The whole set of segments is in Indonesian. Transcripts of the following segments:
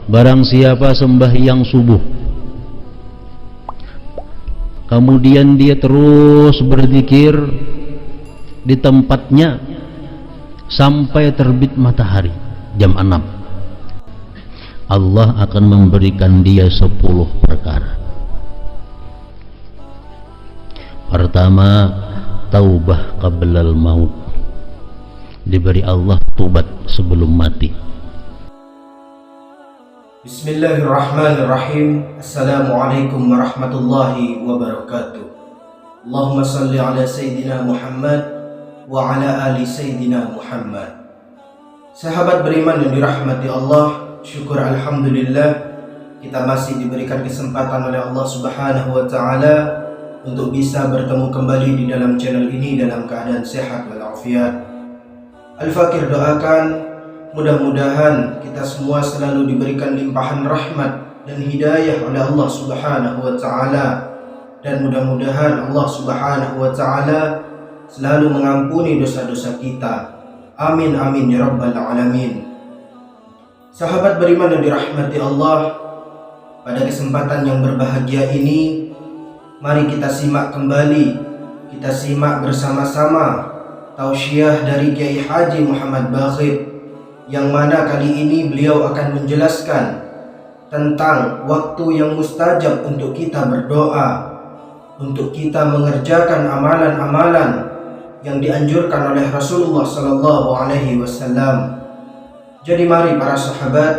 Barang siapa sembahyang subuh, kemudian dia terus berzikir di tempatnya sampai terbit matahari jam 6, Allah akan memberikan dia 10 perkara. Pertama, taubah qablal maut, diberi Allah tobat sebelum mati. Bismillahirrahmanirrahim. Assalamualaikum warahmatullahi wabarakatuh. Allahumma salli ala Sayyidina Muhammad wa ala ali Sayyidina Muhammad. Sahabat beriman yang dirahmati Allah, syukur alhamdulillah kita masih diberikan kesempatan oleh Allah Subhanahu wa taala untuk bisa bertemu kembali di dalam channel ini dalam keadaan sehat walafiat. Al-Fakir doakan mudah-mudahan kita semua selalu diberikan limpahan rahmat dan hidayah oleh Allah Subhanahu wa taala, dan mudah-mudahan Allah Subhanahu wa taala selalu mengampuni dosa-dosa kita. Amin amin ya rabbal alamin. Sahabat beriman yang dirahmati Allah, pada kesempatan yang berbahagia ini mari kita simak kembali, kita simak bersama-sama tausiah dari Kiai Haji Muhammad Bakhir, yang mana kali ini beliau akan menjelaskan tentang waktu yang mustajab untuk kita berdoa, untuk kita mengerjakan amalan-amalan yang dianjurkan oleh Rasulullah sallallahu alaihi wasallam. Jadi mari para sahabat,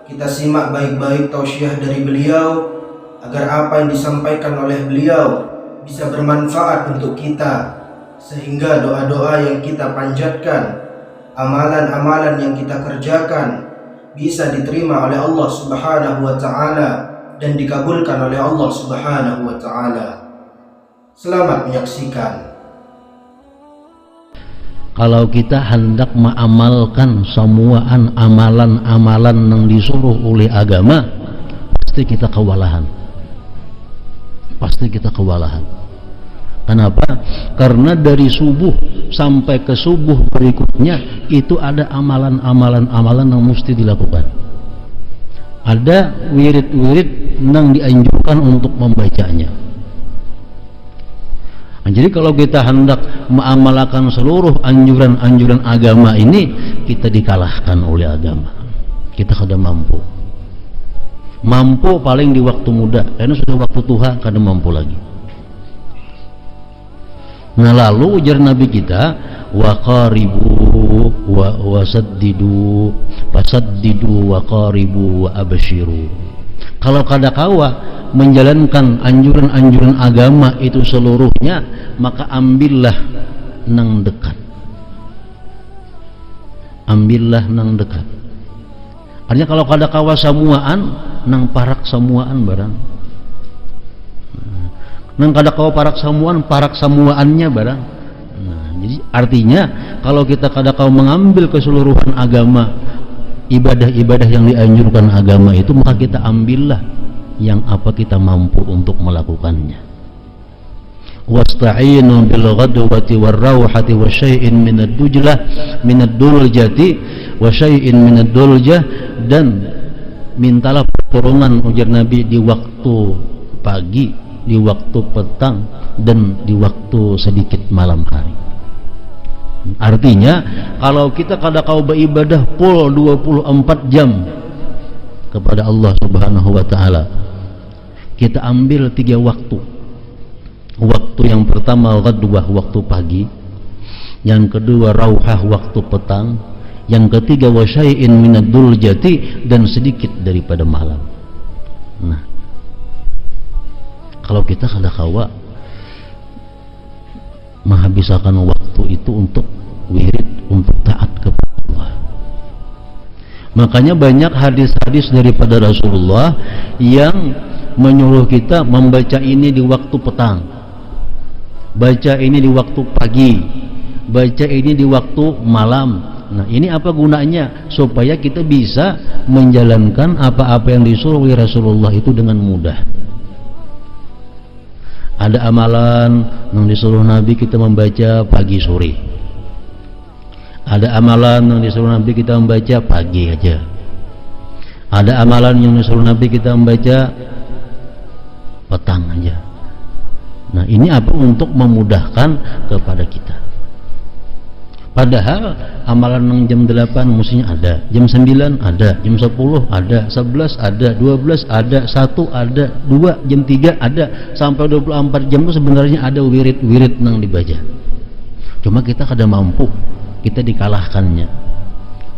kita simak baik-baik tausiah dari beliau agar apa yang disampaikan oleh beliau bisa bermanfaat untuk kita, sehingga doa-doa yang kita panjatkan, amalan-amalan yang kita kerjakan bisa diterima oleh Allah Subhanahu wa taala dan dikabulkan oleh Allah Subhanahu wa taala. Selamat menyaksikan. Kalau kita hendak mengamalkan semua amalan-amalan yang disuruh oleh agama, pasti kita kewalahan. Pasti kita kewalahan. Kenapa? Karena dari subuh sampai ke subuh berikutnya itu ada amalan-amalan yang mesti dilakukan. Ada wirid-wirid yang dianjurkan untuk membacanya. Nah, jadi kalau kita hendak mengamalkan seluruh anjuran-anjuran agama ini, kita dikalahkan oleh agama. Kita kada mampu. Mampu paling di waktu muda, karena sudah waktu tua kada mampu lagi. Nah, lalu ujar Nabi kita, wa qaribu wa saddidu, fasaddidu wa qaribu wa abshiru. Kalau kada kawa menjalankan anjuran-anjuran agama itu seluruhnya, maka ambillah nang dekat. Ambillah nang dekat. Artinya kalau kada kawa samuaan, nang parak samuaan barang. Nang kada kawa parak samuaannya barang. Nah, jadi artinya kalau kita kada kawa mengambil keseluruhan agama, ibadah-ibadah yang dianjurkan agama itu, maka kita ambillah yang apa kita mampu untuk melakukannya. Wasta'inu bil ghadwati war rawhati wa syai'in min ad-dujlah min ad-duljati wa syai'in min ad-duljah, dan mintalah pertolongan ujar Nabi di waktu pagi, di waktu petang, dan di waktu sedikit malam hari. Artinya kalau kita kada kau beribadah full 24 jam kepada Allah Subhanahu wa taala, kita ambil 3 waktu. Waktu yang pertama ghadwah, waktu pagi, yang kedua rauhah, waktu petang, yang ketiga wasyai'in minad duljati, dan sedikit daripada malam. Nah, kalau kita kada kawa menghabiskan waktu itu untuk wirid, untuk taat kepada Allah. Makanya banyak hadis-hadis daripada Rasulullah yang menyuruh kita membaca ini di waktu petang, baca ini di waktu pagi, baca ini di waktu malam. Nah, ini apa gunanya? Supaya kita bisa menjalankan apa-apa yang disuruh oleh Rasulullah itu dengan mudah. Ada amalan yang disuruh Nabi kita membaca pagi sore. Ada amalan yang disuruh Nabi kita membaca pagi aja. Ada amalan yang disuruh Nabi kita membaca petang aja. Nah ini apa? Untuk memudahkan kepada kita. Padahal amalan yang jam 8 mestinya ada, jam 9 ada, jam 10 ada, 11 ada, 12 ada, 1 ada, 2, jam 3 ada, sampai 24 jam itu sebenarnya ada wirid-wirid nang dibaca. Cuma kita kada mampu, kita dikalahkannya.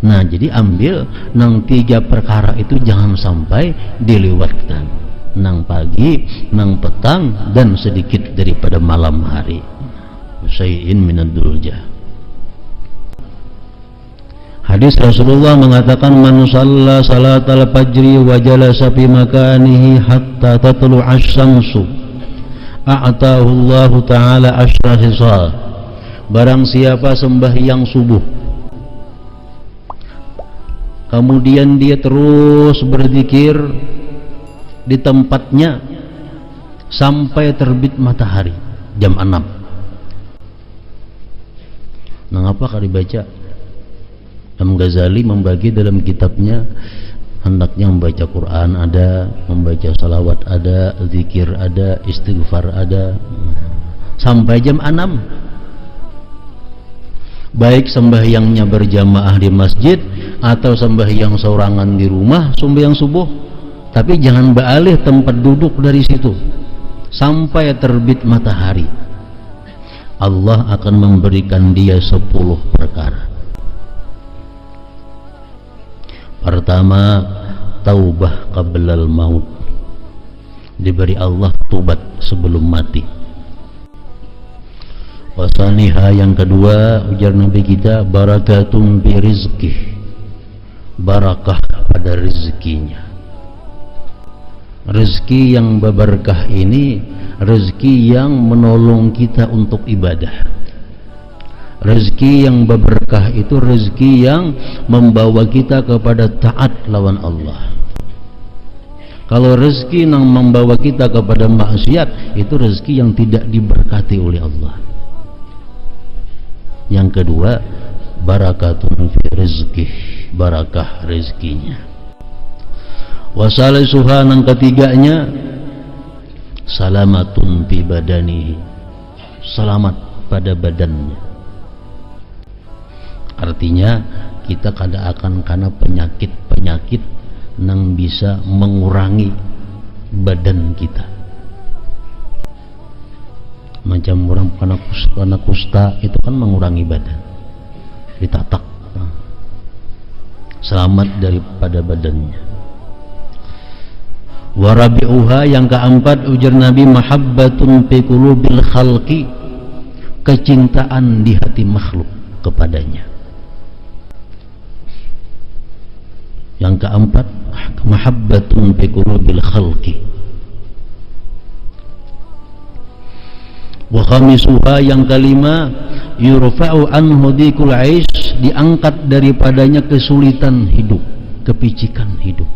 Nah jadi ambil nang 3 perkara itu jangan sampai dilewatkan, nang pagi, nang petang, dan sedikit daripada malam hari. Syai'in minad duljah. Hadis Rasulullah mengatakan, man shalla salatal fajri wa jalasa fi makanihi hatta tatlu'a asy-syamsu a'tahu Allah taala asyra hisal. Barang siapa sembahyang subuh kemudian dia terus berzikir di tempatnya sampai terbit matahari jam 6. Nah ngapa dibaca? Imam Ghazali membagi dalam kitabnya, hendaknya membaca Quran ada, membaca salawat ada, zikir ada, istighfar ada, sampai jam 6. Baik sembahyangnya berjamaah di masjid atau sembahyang seorangan di rumah, sembahyang subuh, tapi jangan beralih tempat duduk dari situ sampai terbit matahari. Allah akan memberikan dia 10 perkara. Pertama, taubah qablal maut, diberi Allah tobat sebelum mati. Wasaniha, yang kedua, ujar Nabi kita, barakatun bi rizqi, barakah pada rezekinya. Rezeki yang berberkah ini rezeki yang menolong kita untuk ibadah. Rezeki yang berberkah itu rezeki yang membawa kita kepada taat lawan Allah. Kalau rezeki yang membawa kita kepada maksiat, itu rezeki yang tidak diberkati oleh Allah. Yang kedua, barakatun fi rizqih, barakah rezekinya. Wasalisuha, yang ketiganya, salamatun fi badanihi, selamat pada badannya. Artinya kita kada akan karena penyakit-penyakit yang bisa mengurangi badan kita. Macam orang kena kusta itu kan mengurangi badan, ditatak. Selamat daripada badannya. Warabi'uha, yang keempat, ujar Nabi, mahabbatun fi qulubil khalqi, kecintaan di hati makhluk kepadanya. Yang keempat, mahabbatun fi qulubil khalqi. Wa khamisuha, yang kelima, yurfa'u anhu dikul aish, diangkat daripadanya kesulitan hidup, kepicikan hidup.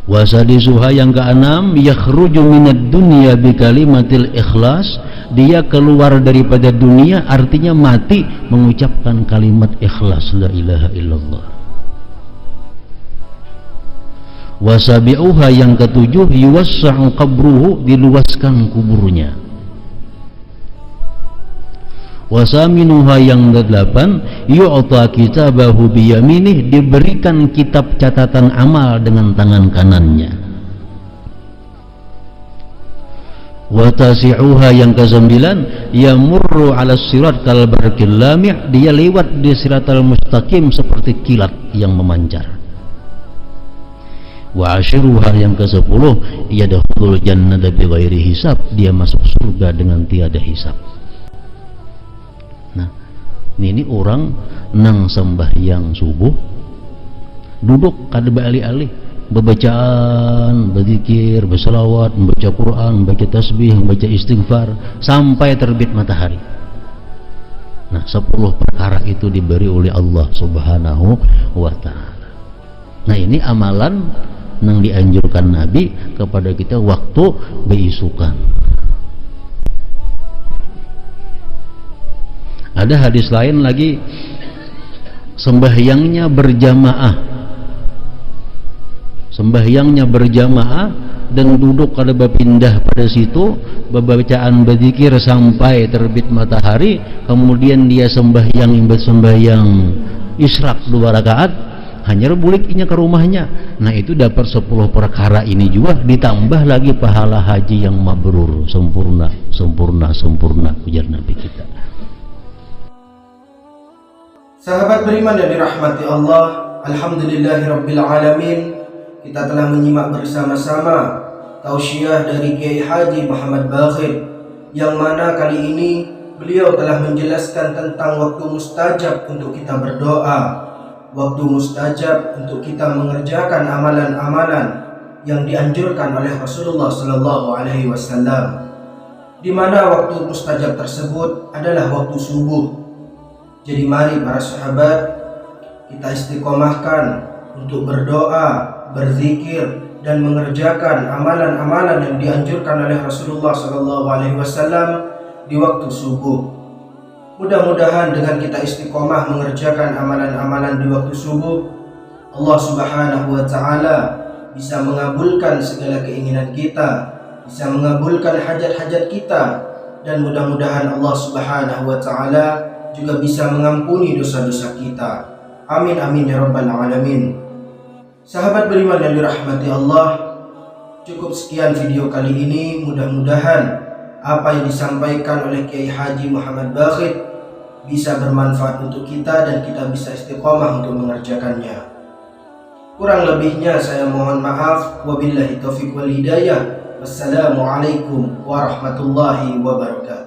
Wa sadisuha, yang keenam, yakhruju minad dunya bi kalimatil ikhlas, dia keluar daripada dunia artinya mati mengucapkan kalimat ikhlas, la ilaha illallah. Wasabi'uha, yang ketujuh, yuwassa'u qabruhu, diluaskan kuburnya. Wasaminuha, yang kedelapan, yu'ta kitabahu biyaminih, diberikan kitab catatan amal dengan tangan kanannya. Watasi'uha, yang kesembilan, yamurru ala sirat kal barqil lami', dia lewat di siratal mustaqim seperti kilat yang memancar. Wa ashiruha, yang ke-10, yadkhulul jannata bighairi hisab, dia masuk surga dengan tiada hisab. Nah, ini orang nang sembahyang subuh duduk kada beralih-alih, berbacaan, berzikir, berselawat, membaca Quran, membaca tasbih, membaca istighfar sampai terbit matahari. Nah, 10 perkara itu diberi oleh Allah Subhanahu wa ta'ala. Nah, ini amalan yang dianjurkan Nabi kepada kita waktu beisukan. Ada hadis lain lagi, sembahyangnya berjamaah sembahyangnya berjamaah dan duduk kada berpindah pada situ, bacaan berzikir sampai terbit matahari, kemudian dia sembahyang isyraq 2 rakaat, hanya buliknya ke rumahnya. Nah itu dapat 10 perkara ini juga, ditambah lagi pahala haji yang mabrur, sempurna ujar Nabi kita. Sahabat beriman yang dirahmati Allah, alhamdulillahirabbil alamin, kita telah menyimak bersama-sama tausiah dari Kiai Haji Muhammad Bakhir, yang mana kali ini beliau telah menjelaskan tentang waktu mustajab untuk kita berdoa, waktu mustajab untuk kita mengerjakan amalan-amalan yang dianjurkan oleh Rasulullah Sallallahu Alaihi Wasallam, di mana waktu mustajab tersebut adalah waktu subuh. Jadi mari para sahabat, kita istiqomahkan untuk berdoa, berzikir, dan mengerjakan amalan-amalan yang dianjurkan oleh Rasulullah SAW di waktu subuh. Mudah-mudahan dengan kita istiqomah mengerjakan amalan-amalan di waktu subuh, Allah Subhanahu wa Ta'ala bisa mengabulkan segala keinginan kita, bisa mengabulkan hajat-hajat kita, dan mudah-mudahan Allah Subhanahu wa Ta'ala juga bisa mengampuni dosa-dosa kita. Amin amin ya rabbal alamin. Sahabat beriman yang dirahmati Allah, cukup sekian video kali ini. Mudah-mudahan apa yang disampaikan oleh Kiai Haji Muhammad Bakhir bisa bermanfaat untuk kita dan kita bisa istiqomah untuk mengerjakannya. Kurang lebihnya saya mohon maaf. Wabillahi taufiq wal hidayah. Wassalamualaikum warahmatullahi wabarakatuh.